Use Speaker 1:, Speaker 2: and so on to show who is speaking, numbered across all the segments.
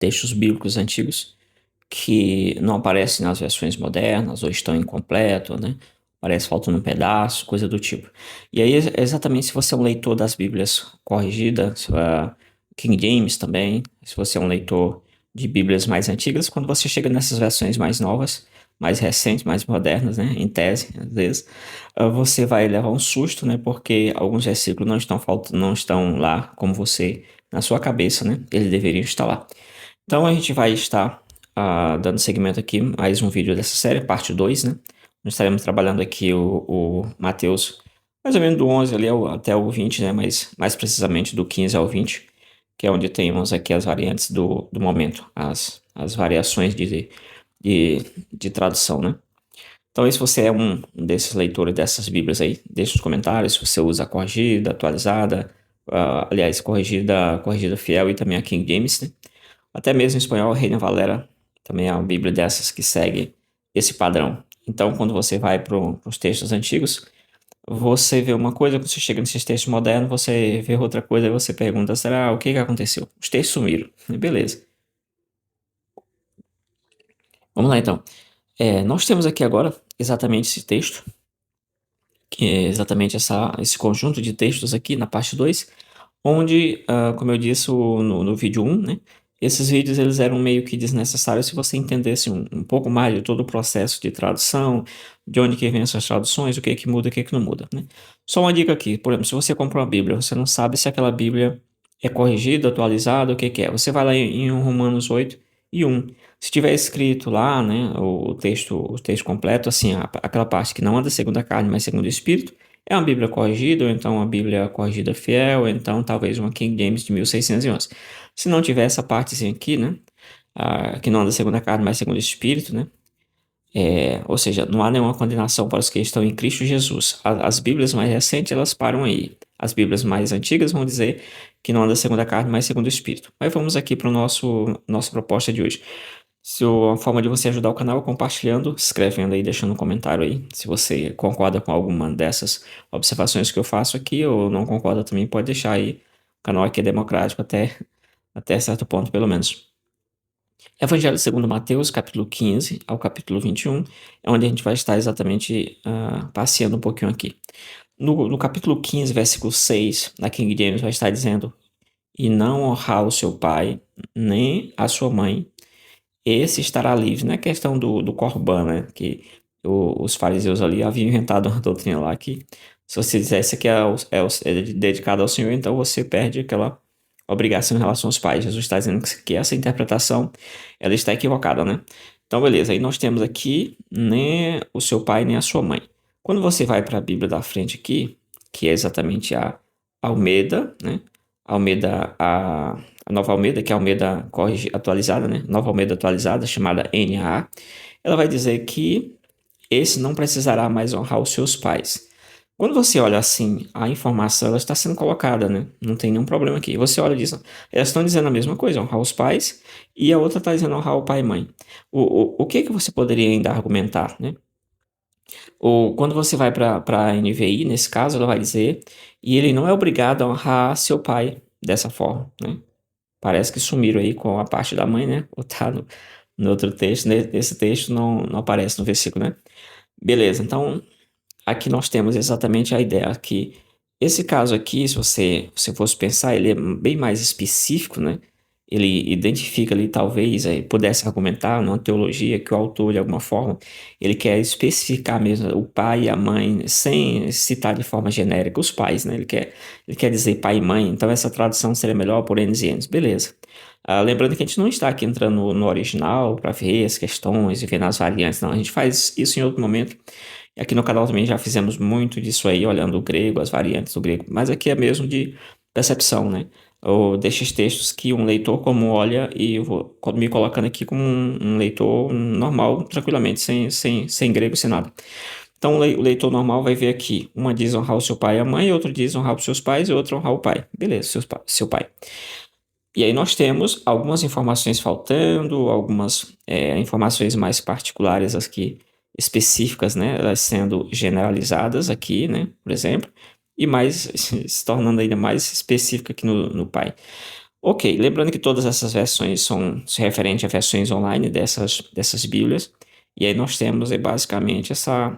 Speaker 1: textos bíblicos antigos que não aparecem nas versões modernas ou estão incompletos, né? Parece faltando um pedaço, coisa do tipo. E aí, exatamente se você é um leitor das Bíblias corrigidas, King James também, se você é um leitor de Bíblias mais antigas, quando você chega nessas versões mais novas, mais recentes, mais modernas, né? Em tese, às vezes, você vai levar um susto, né? Porque alguns versículos não estão não estão lá como você, na sua cabeça, né? Eles deveriam estar lá. Então a gente vai estar dando seguimento aqui, mais um vídeo dessa série, parte 2, né? Nós estaremos trabalhando aqui o Mateus, mais ou menos do 11 ali até o 20, né? Mas mais precisamente do 15 ao 20, que é onde temos aqui as variantes do momento, as variações de, de tradução, né? Então, se você é um desses leitores dessas Bíblias aí, deixe os comentários se você usa a corrigida, atualizada, aliás, corrigida fiel e também a King James, né? Até mesmo em espanhol, a Reina Valera também é uma Bíblia dessas que segue esse padrão. Então, quando você vai para os textos antigos, você vê uma coisa, quando você chega nesses textos modernos, você vê outra coisa e você pergunta, será o que que aconteceu? Os textos sumiram. Beleza. Vamos lá então. Nós temos aqui agora exatamente esse texto, que é exatamente esse conjunto de textos aqui na parte 2, onde, como eu disse no vídeo 1, né, esses vídeos eles eram meio que desnecessários se você entendesse um pouco mais de todo o processo de tradução, de onde que vem essas traduções, o que que muda, o que que não muda, né? Só uma dica aqui, por exemplo, se você compra uma Bíblia, você não sabe se aquela Bíblia é corrigida, atualizada, o que que é. Você vai lá em Romanos 8 e 1. Se tiver escrito lá, né, o texto completo, assim, aquela parte que não é da segunda carne, mas segundo o Espírito, é uma Bíblia corrigida, ou então uma Bíblia corrigida fiel, ou então talvez uma King James de 1611. Se não tiver essa partezinha aqui, né? Que não é da segunda carne, mas segundo o Espírito, né? Ou seja, não há nenhuma condenação para os que estão em Cristo Jesus. As Bíblias mais recentes, elas param aí. As Bíblias mais antigas vão dizer que não é da segunda carne, mas segundo o Espírito. Mas vamos aqui para o nossa proposta de hoje. Se a forma de você ajudar o canal é compartilhando, escrevendo aí, deixando um comentário aí. Se você concorda com alguma dessas observações que eu faço aqui ou não concorda também, pode deixar aí. O canal aqui é democrático até certo ponto, pelo menos. Evangelho segundo Mateus, capítulo 15 ao capítulo 21, é onde a gente vai estar exatamente passeando um pouquinho aqui. No capítulo 15, versículo 6, na King James vai estar dizendo: E não honrar o seu pai, nem a sua mãe, esse estará livre. Não é questão do Corban, né? Que os fariseus ali haviam inventado uma doutrina lá que se você dissesse que é dedicado ao Senhor, então você perde aquela obrigação em relação aos pais. Jesus está dizendo que essa interpretação ela está equivocada, né? Então, beleza. Aí nós temos aqui nem o seu pai nem a sua mãe. Quando você vai para a Bíblia da frente aqui, que é exatamente a Almeida, né? Almeida, a nova Almeida, que é a Almeida atualizada, né? Nova Almeida atualizada, chamada NA, ela vai dizer que esse não precisará mais honrar os seus pais. Quando você olha assim, a informação ela está sendo colocada, né? Não tem nenhum problema aqui. Você olha e diz, elas estão dizendo a mesma coisa, honrar os pais, e a outra está dizendo honrar o pai e mãe. O que que você poderia ainda argumentar, né? Ou quando você vai para a NVI, nesse caso, ela vai dizer, e ele não é obrigado a honrar seu pai dessa forma, né? Parece que sumiram aí com a parte da mãe, né? Ou tá no outro texto, nesse texto não aparece no versículo, né? Beleza, então aqui nós temos exatamente a ideia que esse caso aqui, se você fosse pensar, ele é bem mais específico, né? Ele identifica ali, talvez, pudesse argumentar numa teologia que o autor, de alguma forma, ele quer especificar mesmo o pai e a mãe, sem citar de forma genérica os pais, né? Ele quer dizer pai e mãe, então essa tradução seria melhor por N e N. Beleza. Lembrando que a gente não está aqui entrando no original para ver as questões e ver nas variantes, não. A gente faz isso em outro momento. E aqui no canal também já fizemos muito disso aí, olhando o grego, as variantes do grego, mas aqui é mesmo de percepção, né? Ou destes textos que um leitor comum olha e eu vou me colocando aqui como um leitor normal, tranquilamente, sem grego, sem nada. Então o leitor normal vai ver aqui, uma diz honrar o seu pai e a mãe, outro diz honrar os seus pais e outro honrar o pai. Beleza, seu pai. E aí nós temos algumas informações faltando, algumas informações mais particulares aqui, específicas, né? Elas sendo generalizadas aqui, né? Por exemplo, e mais se tornando ainda mais específica aqui no pai. Ok, lembrando que todas essas versões são referentes a versões online dessas Bíblias, e aí nós temos basicamente essa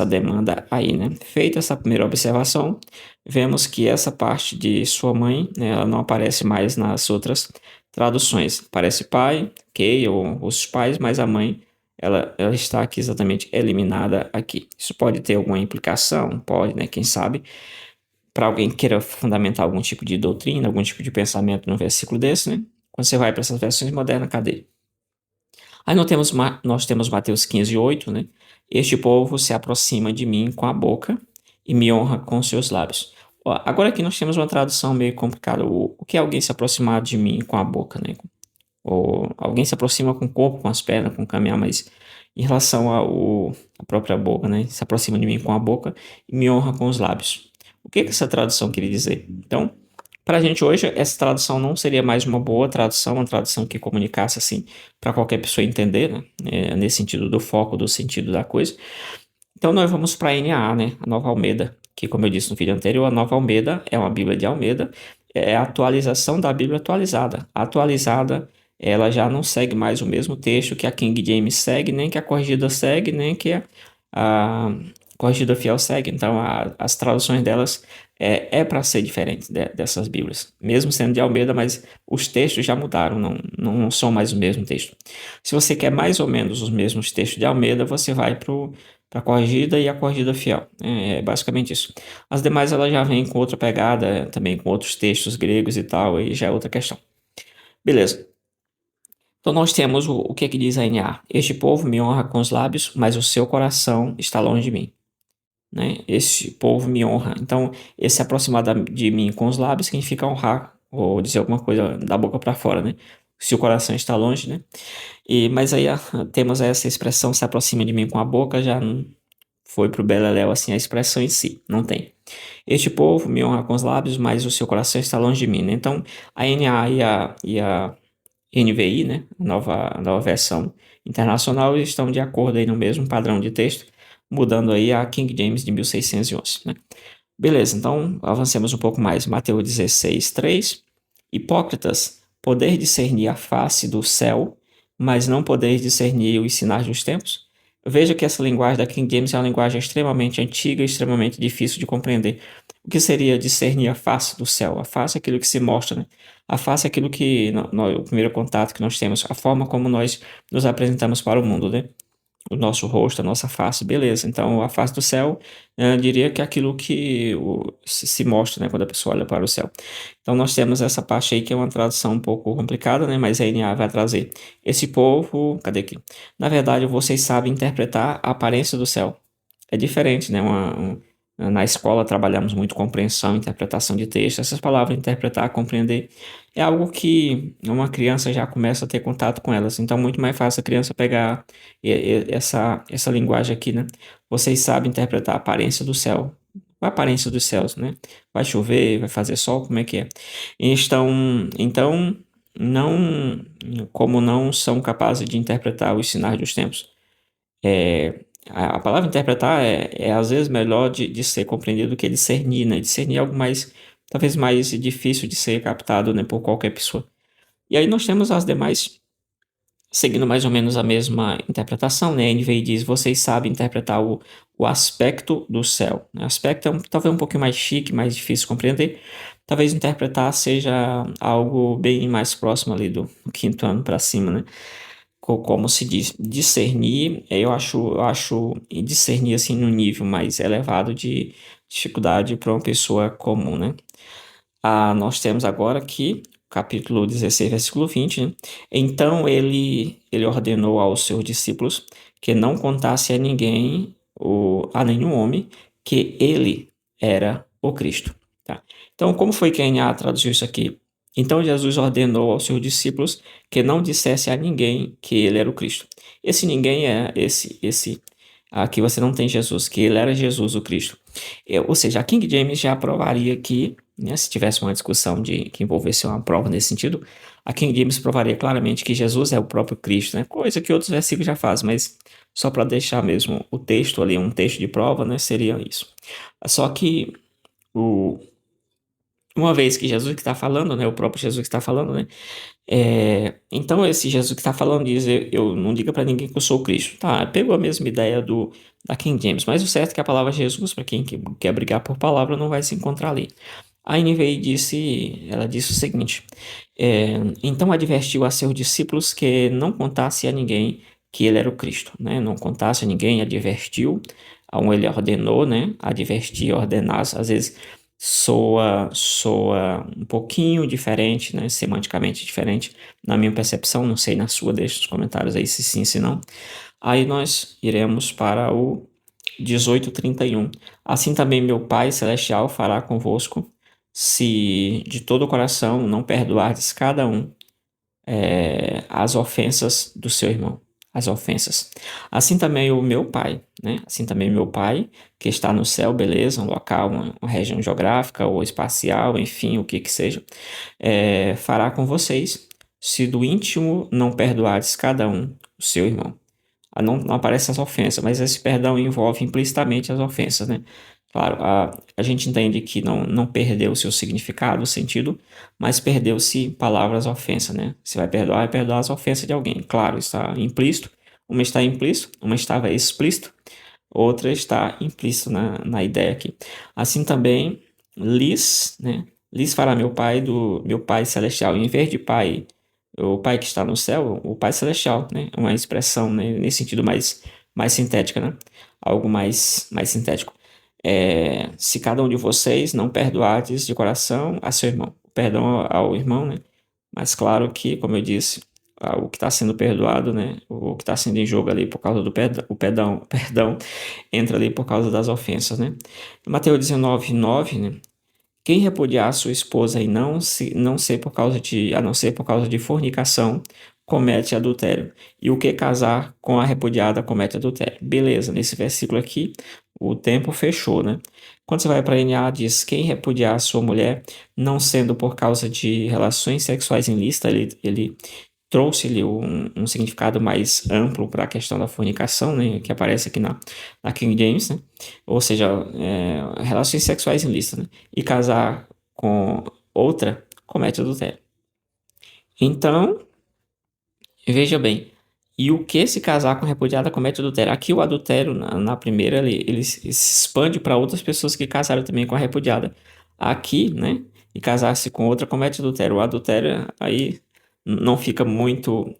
Speaker 1: demanda aí, né? Feita essa primeira observação, vemos que essa parte de sua mãe, né, ela não aparece mais nas outras traduções. Aparece pai, ok, ou os pais, mas a mãe, ela está aqui exatamente eliminada aqui. Isso pode ter alguma implicação? Pode, né? Quem sabe? Para alguém que queira fundamentar algum tipo de doutrina, algum tipo de pensamento num versículo desse, né? Quando você vai para essas versões modernas, cadê? Aí nós temos Mateus 15:8, né? Este povo se aproxima de mim com a boca e me honra com seus lábios. Ó, agora aqui nós temos uma tradução meio complicada. O que é alguém se aproximar de mim com a boca, né? Ou alguém se aproxima com o corpo, com as pernas, com o caminhar, mas em relação à própria boca, né? Se aproxima de mim com a boca e me honra com os lábios. O que que essa tradução queria dizer? Então, para a gente hoje, essa tradução não seria mais uma boa tradução, uma tradução que comunicasse assim para qualquer pessoa entender, né? Nesse sentido do foco, do sentido da coisa. Então, nós vamos para a NAA, né? A Nova Almeida, que, como eu disse no vídeo anterior, a Nova Almeida é uma Bíblia de Almeida, é a atualização da Bíblia atualizada. A atualizada, ela já não segue mais o mesmo texto que a King James segue, nem que a Corrigida segue, nem que a Corrigida Fiel segue. Então, as traduções delas é para ser diferente dessas Bíblias. Mesmo sendo de Almeida, mas os textos já mudaram, não são mais o mesmo texto. Se você quer mais ou menos os mesmos textos de Almeida, você vai para a corrigida e a corrigida fiel. É basicamente isso. As demais ela já vem com outra pegada, também com outros textos gregos e tal, aí já é outra questão. Beleza. Então nós temos o que é que diz a NA? Este povo me honra com os lábios, mas o seu coração está longe de mim. Né? Este povo me honra. Então, esse aproximar de mim com os lábios significa honrar, ou dizer alguma coisa da boca para fora, né? Se o coração está longe, né? Mas aí temos essa expressão se aproxima de mim com a boca, já não foi pro beleléu assim a expressão em si, não tem. Este povo me honra com os lábios, mas o seu coração está longe de mim, né? Então, a NA e a NVI, né? A nova versão internacional, estão de acordo aí no mesmo padrão de texto, mudando aí a King James de 1611, né? Beleza, então avancemos um pouco mais. Mateus 16:3. Hipócritas, poder discernir a face do céu, mas não poder discernir os sinais dos tempos? Veja que essa linguagem da King James é uma linguagem extremamente antiga e extremamente difícil de compreender. O que seria discernir a face do céu? A face é aquilo que se mostra, né? A face é aquilo que, o primeiro contato que nós temos, a forma como nós nos apresentamos para o mundo, né? O nosso rosto, a nossa face, beleza. Então, a face do céu, eu diria que é aquilo que se mostra, né, quando a pessoa olha para o céu. Então, nós temos essa parte aí que é uma tradução um pouco complicada, né, mas a NA vai trazer esse povo, cadê aqui? Na verdade, vocês sabem interpretar a aparência do céu. É diferente, né? Na escola trabalhamos muito compreensão, interpretação de texto. Essas palavras, interpretar, compreender, é algo que uma criança já começa a ter contato com elas. Então, muito mais fácil a criança pegar essa linguagem aqui, né? Vocês sabem interpretar a aparência do céu. A aparência dos céus, né? Vai chover, vai fazer sol, como é que é? Então não, como não são capazes de interpretar os sinais dos tempos. A palavra interpretar é às vezes melhor de ser compreendido do que discernir, né? Discernir é algo mais, talvez mais difícil de ser captado, né, por qualquer pessoa. E aí nós temos as demais seguindo mais ou menos a mesma interpretação, né? A NVI diz, vocês sabem interpretar o aspecto do céu. Né? Aspecto é talvez um pouquinho mais chique, mais difícil de compreender. Talvez interpretar seja algo bem mais próximo ali do quinto ano para cima, né? Como se diz, discernir, eu acho discernir assim no nível mais elevado de dificuldade para uma pessoa comum, né? Nós temos agora aqui, capítulo 16, versículo 20, né? Então ele ordenou aos seus discípulos que não contasse a ninguém, a nenhum homem, que ele era o Cristo. Tá? Então, como foi que a NA traduziu isso aqui? Então Jesus ordenou aos seus discípulos que não dissesse a ninguém que ele era o Cristo. Esse ninguém é esse aqui você não tem Jesus, que ele era Jesus o Cristo. Ou seja, a King James já provaria que, né, se tivesse uma discussão que envolvesse uma prova nesse sentido, a King James provaria claramente que Jesus é o próprio Cristo, né? Coisa que outros versículos já fazem, mas só para deixar mesmo o texto ali, um texto de prova, né, seria isso. Só que o, uma vez que Jesus que está falando, né, o próprio Jesus que está falando, né, então esse Jesus que está falando diz, eu não diga para ninguém que eu sou o Cristo, tá? Pegou a mesma ideia da King James, mas o certo é que a palavra Jesus, para quem quer brigar por palavra, não vai se encontrar ali. A NVI ela disse o seguinte: então advertiu a seus discípulos que não contasse a ninguém que ele era o Cristo, né? Não contasse a ninguém, advertiu, a um ele ordenou, né? Advertir, ordenar, às vezes soa um pouquinho diferente, né? Semanticamente diferente, na minha percepção, não sei na sua, deixa nos comentários aí se sim, se não. Aí nós iremos para o 18:31. Assim também meu Pai Celestial fará convosco, se de todo o coração não perdoardes cada um as ofensas do seu irmão. As ofensas. Assim também o meu Pai, né? Assim também meu Pai, que está no céu, beleza, um local, uma região geográfica ou espacial, enfim, o que que seja, fará com vocês, se do íntimo não perdoardes cada um o seu irmão. Não aparece as ofensas, mas esse perdão envolve implicitamente as ofensas, né? Claro, a gente entende que não perdeu o seu significado, o sentido, mas perdeu-se palavras ofensas, né? Você vai perdoar as ofensas de alguém. Claro, está implícito. Uma está implícito, uma estava explícito, outra está implícito na ideia aqui. Assim também, né? Lhes fará meu Pai do meu Pai Celestial. Em vez de Pai, o Pai que está no céu, o Pai Celestial, né? Uma expressão, né? Nesse sentido mais sintética, né? Algo mais sintético. Se cada um de vocês não perdoardes de coração a seu irmão. Perdão ao irmão, né? Mas claro que, como eu disse, o que está sendo perdoado, né? O que está sendo em jogo ali por causa do perdão, perdão entra ali por causa das ofensas, né? Mateus 19:9, né? Quem repudiar a sua esposa e não ser por causa a não ser por causa de fornicação, comete adultério. E o que casar com a repudiada comete adultério. Beleza, nesse versículo aqui, o tempo fechou, né? Quando você vai para a NA, diz: quem repudiar a sua mulher, não sendo por causa de relações sexuais ilícitas, ele trouxe-lhe um significado mais amplo para a questão da fornicação, né, que aparece aqui na King James, né, ou seja, relações sexuais ilícitas, né, e casar com outra comete adultério. Então, veja bem, e o que se casar com repudiada comete adultério? Aqui o adultério, na primeira, ele se expande para outras pessoas que casaram também com a repudiada. Aqui, né, e casar-se com outra comete adultério. O adultério aí não fica muito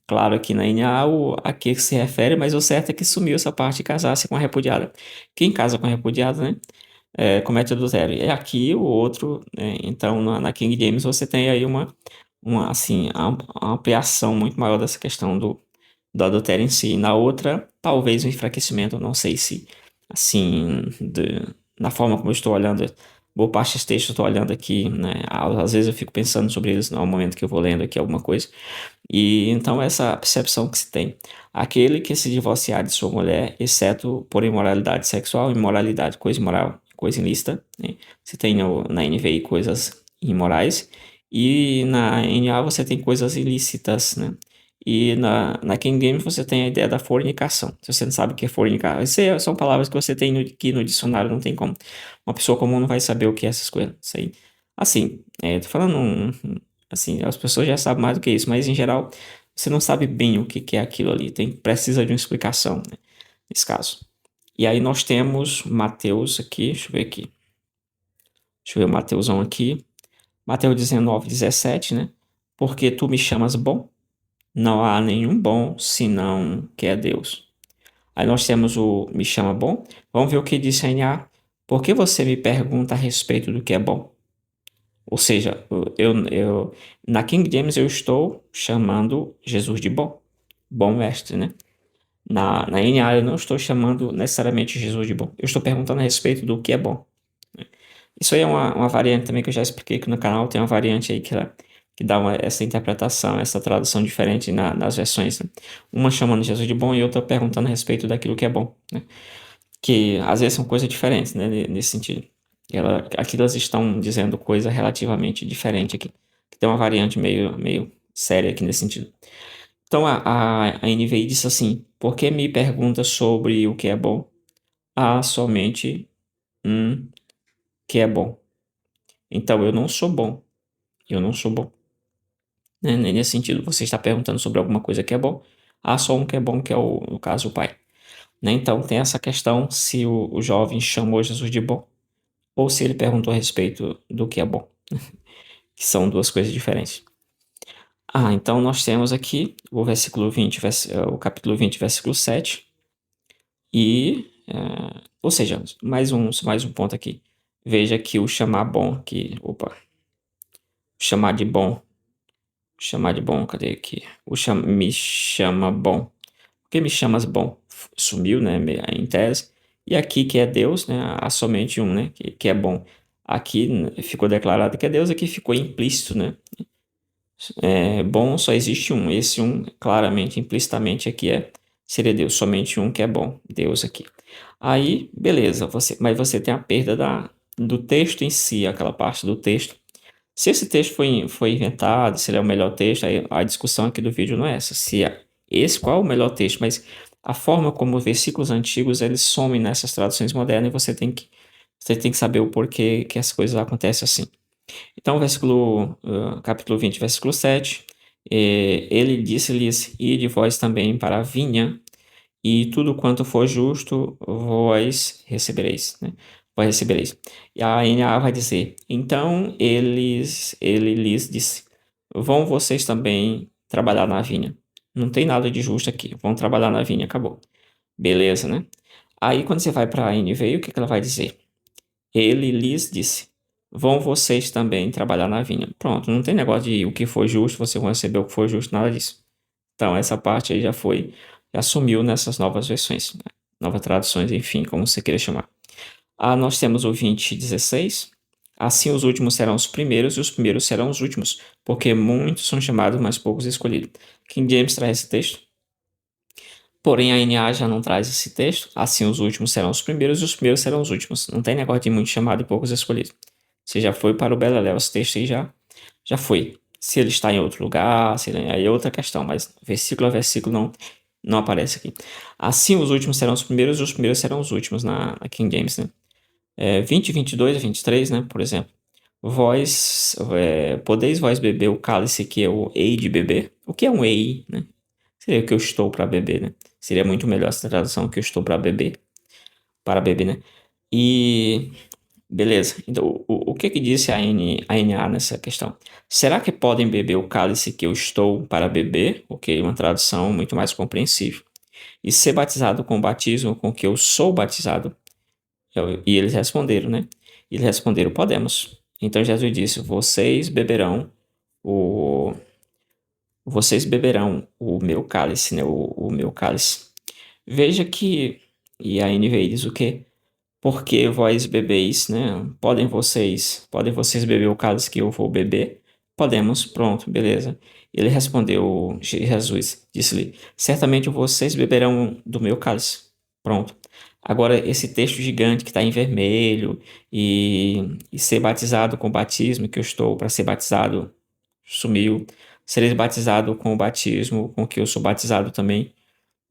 Speaker 1: claro aqui na NA a que se refere, mas o certo é que sumiu essa parte de casar-se com a repudiada. Quem casa com a repudiada, né, comete adultério. É aqui o outro, então na King James você tem aí assim, uma ampliação muito maior dessa questão do adultério em si. Na outra, talvez um enfraquecimento, não sei se, assim, na forma como eu estou olhando, boa parte desse texto eu estou olhando aqui, né, às vezes eu fico pensando sobre eles no momento que eu vou lendo aqui alguma coisa, e então essa percepção que se tem. Aquele que se divorciar de sua mulher, exceto por imoralidade sexual, imoralidade, coisa imoral, coisa ilícita, né? Você tem na NVI coisas imorais, e na NA você tem coisas ilícitas, né? E na King James você tem a ideia da fornicação. Se você não sabe o que é fornicar, são palavras que você tem aqui no dicionário, não tem como. Uma pessoa comum não vai saber o que é essas coisas. Isso aí. Assim, tô falando assim, as pessoas já sabem mais do que isso, mas em geral você não sabe bem o que é aquilo ali. Precisa de uma explicação, né, nesse caso. E aí nós temos Mateus aqui, deixa eu ver aqui. Deixa eu ver o Mateusão aqui. Mateus 19:17, né? Porque tu me chamas bom? Não há nenhum bom senão que é Deus. Aí nós temos o me chama bom. Vamos ver o que diz a NA. Por que você me pergunta a respeito do que é bom? Ou seja, na King James eu estou chamando Jesus de bom. Bom mestre, né? Na NA eu não estou chamando necessariamente Jesus de bom. Eu estou perguntando a respeito do que é bom. Isso aí é uma variante também que eu já expliquei aqui no canal. Tem uma variante aí que dá essa interpretação, essa tradução diferente nas versões, né? Uma chamando Jesus de bom e outra perguntando a respeito daquilo que é bom, né? Que às vezes são coisas diferentes, né? Nesse sentido. Aqui elas estão dizendo coisa relativamente diferente aqui. Tem uma variante meio séria aqui nesse sentido. Então a NVI disse assim: por que me pergunta sobre o que é bom? Há somente um que é bom. Então eu não sou bom. Eu não sou bom. Né? Nesse sentido, você está perguntando sobre alguma coisa que é bom. Há só um que é bom, que é no caso, o pai. Né? Então tem essa questão se o jovem chamou Jesus de bom ou se ele perguntou a respeito do que é bom, que são duas coisas diferentes. Então nós temos aqui o versículo 20, o capítulo 20, versículo 7. Ou seja, mais um ponto aqui. Veja que o chamar bom, chamar de bom, cadê aqui? Me chama bom. Por que me chamas bom? Sumiu, né, em tese. E aqui que é Deus, né, há somente um, né, que é bom. Aqui ficou declarado que é Deus, aqui ficou implícito, né? Bom só existe um. Esse um, claramente, implicitamente aqui seria Deus. Somente um que é bom. Deus aqui. Aí, beleza. Mas você tem a perda do texto em si, aquela parte do texto. Se esse texto foi inventado, se ele é o melhor texto, aí a discussão aqui do vídeo não é essa. Qual é o melhor texto, mas a forma como os versículos antigos eles somem nessas traduções modernas e você tem que saber o porquê que as coisas acontecem assim. Então, capítulo 20, versículo 7, ele disse-lhes, ide vós também para a vinha, e tudo quanto for justo, vós recebereis, né? Vós recebereis. E a NA vai dizer, então ele lhes disse, vão vocês também trabalhar na vinha. Não tem nada de justo aqui, vão trabalhar na vinha, acabou. Beleza, né? Aí, quando você vai para a NVI, o que ela vai dizer? Ele lhes disse, vão vocês também trabalhar na vinha. Pronto, não tem negócio de o que for justo, você vai receber o que for justo, nada disso. Então, essa parte aí já sumiu nessas novas versões, né? Novas traduções, enfim, como você queira chamar. Nós temos o 20:16. Assim os últimos serão os primeiros e os primeiros serão os últimos, porque muitos são chamados, mas poucos escolhidos. King James traz esse texto. Porém, a NA já não traz esse texto. Assim os últimos serão os primeiros e os primeiros serão os últimos. Não tem negócio de muito chamado e poucos escolhidos. Você já foi para o Beleléu, esse texto aí já foi. Se ele está em outro lugar, aí é outra questão, mas versículo a versículo não aparece aqui. Assim os últimos serão os primeiros e os primeiros serão os últimos na King James, né? 20, 22 e 23, né? Por exemplo. Podeis vós beber o cálice que eu hei de beber? O que é um hei, né? Seria o que eu estou para beber, né? Seria muito melhor essa tradução que eu estou para beber, né? E beleza. Então, o que disse a NA nessa questão? Será que podem beber o cálice que eu estou para beber? Ok, uma tradução muito mais compreensível. E ser batizado com o batismo com que eu sou batizado? E eles responderam, né? Eles responderam, podemos. Então Jesus disse, vocês beberão o meu cálice, né? O meu cálice. Veja que, e a NVI diz o quê? Porque vós bebeis, né? Podem vocês beber o cálice que eu vou beber? Podemos, pronto, beleza. Ele respondeu, Jesus, disse-lhe, certamente vocês beberão do meu cálice. Pronto. Agora, esse texto gigante que está em vermelho e ser batizado com o batismo que eu estou para ser batizado, sumiu. Sereis batizado com o batismo com que eu sou batizado também.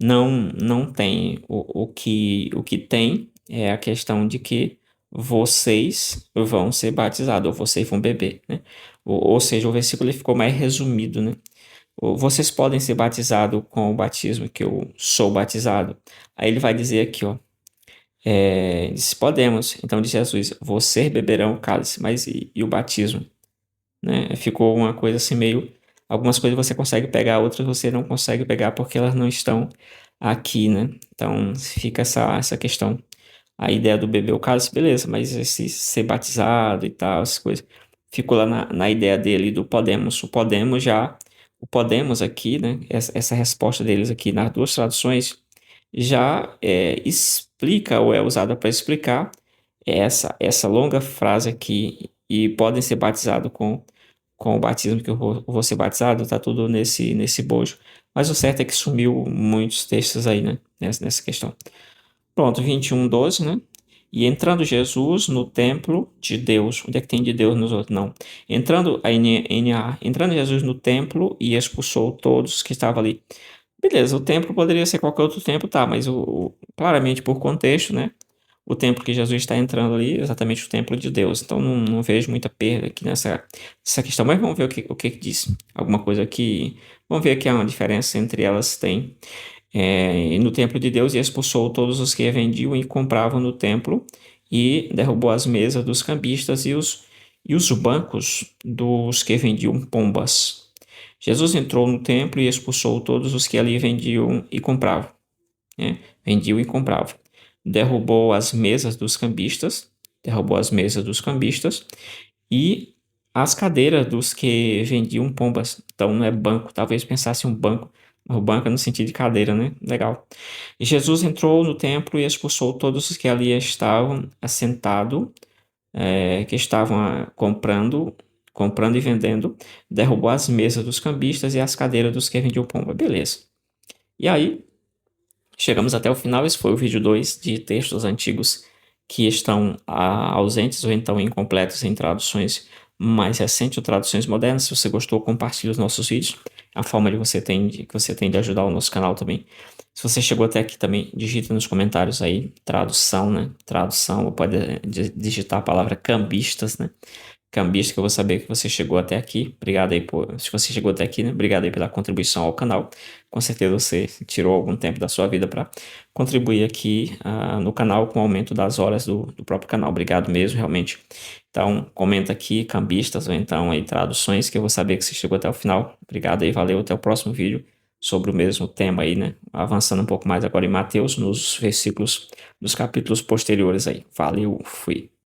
Speaker 1: Não tem. O que tem é a questão de que vocês vão ser batizados, ou vocês vão beber, né? Ou seja, o versículo ele ficou mais resumido, né? Vocês podem ser batizados com o batismo que eu sou batizado. Aí ele vai dizer aqui, ó. Diz, podemos. Então disse Jesus, vocês beberão o cálice, mas e o batismo? Né? Ficou uma coisa assim meio. Algumas coisas você consegue pegar, outras você não consegue pegar porque elas não estão aqui, né? Então fica essa questão. A ideia do beber o cálice, beleza, mas esse ser batizado e tal, essas coisas. Ficou lá na ideia dele do Podemos. O Podemos aqui, né? Essa resposta deles aqui nas duas traduções já explica ou é usada para explicar essa longa frase aqui e podem ser batizados com o batismo que eu vou ser batizado, tá tudo nesse bojo. Mas o certo é que sumiu muitos textos aí, né? Nessa questão. Pronto, 21:12, né? E entrando Jesus no templo de Deus. Onde é que tem de Deus nos outros? Não. Entrando Jesus no templo e expulsou todos que estavam ali. Beleza, o templo poderia ser qualquer outro templo, tá? Mas claramente por contexto, né? o templo que Jesus está entrando ali, é exatamente o templo de Deus. Então não vejo muita perda aqui nessa questão. Mas vamos ver o que diz. Alguma coisa que. Vamos ver que há uma diferença entre elas tem. E no templo de Deus, e expulsou todos os que vendiam e compravam no templo, e derrubou as mesas dos cambistas e os bancos dos que vendiam pombas. Jesus entrou no templo e expulsou todos os que ali vendiam e compravam, né? Vendiam e compravam. Derrubou as mesas dos cambistas e as cadeiras dos que vendiam pombas. Então não é banco, talvez pensasse um banco, mas o banco é no sentido de cadeira, né? Legal. E Jesus entrou no templo e expulsou todos os que ali estavam assentados, que estavam comprando e vendendo, derrubou as mesas dos cambistas e as cadeiras dos que vendiam pomba. Beleza. E aí, chegamos até o final. Esse foi o vídeo 2 de textos antigos que estão ausentes ou então incompletos em traduções mais recentes ou traduções modernas. Se você gostou, compartilhe os nossos vídeos. A forma que você tem de ajudar o nosso canal também. Se você chegou até aqui também, digita nos comentários aí tradução, né? Tradução, ou pode digitar a palavra cambistas, né? Cambista, que eu vou saber que você chegou até aqui. Obrigado aí se você chegou até aqui, né? Obrigado aí pela contribuição ao canal. Com certeza você tirou algum tempo da sua vida para contribuir aqui no canal com o aumento das horas do próprio canal. Obrigado mesmo, realmente. Então, comenta aqui cambistas ou então aí traduções que eu vou saber que você chegou até o final. Obrigado aí, valeu, até o próximo vídeo sobre o mesmo tema aí, né? Avançando um pouco mais agora em Mateus, nos versículos dos capítulos posteriores aí. Valeu, fui.